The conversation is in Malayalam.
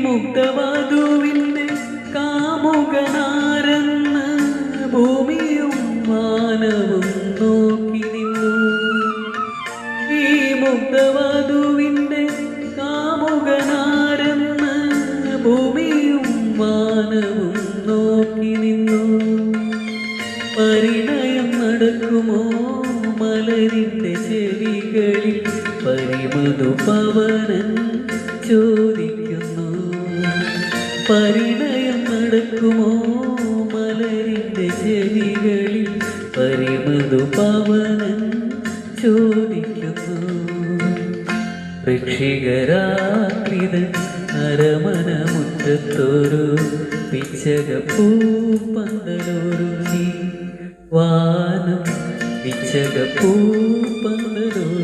മുഗ്ധവധുവിൻ്റെ കാമുകനാരെന്ന് ഭൂമിയും മാനവും നോക്കി നിന്നു. ഈ മുഗ്ധവധുവിൻ്റെ കാമുകനാരെന്ന് ഭൂമിയും മാനവും നോക്കി നിന്നു. പരിണയം നടക്കുമോ മലരിൻ്റെ ചെവികളിൽ പരിമധുപവനൻ ചോദിക്കുന്നു. പരിണയം നടക്കുമോ മലരിൻ്റെ ചെവികളിൽ പരിമധുപവനൻ ചോദിക്കുന്നു. വൃക്ഷികരാത്രിതൻ അരമന മുറ്റത്തൊരു പിച്ചകപ്പൂപ്പന്തലൊരുങ്ങി. വാനം പിച്ചകപ്പൂപ്പന്തലൊരുങ്ങി.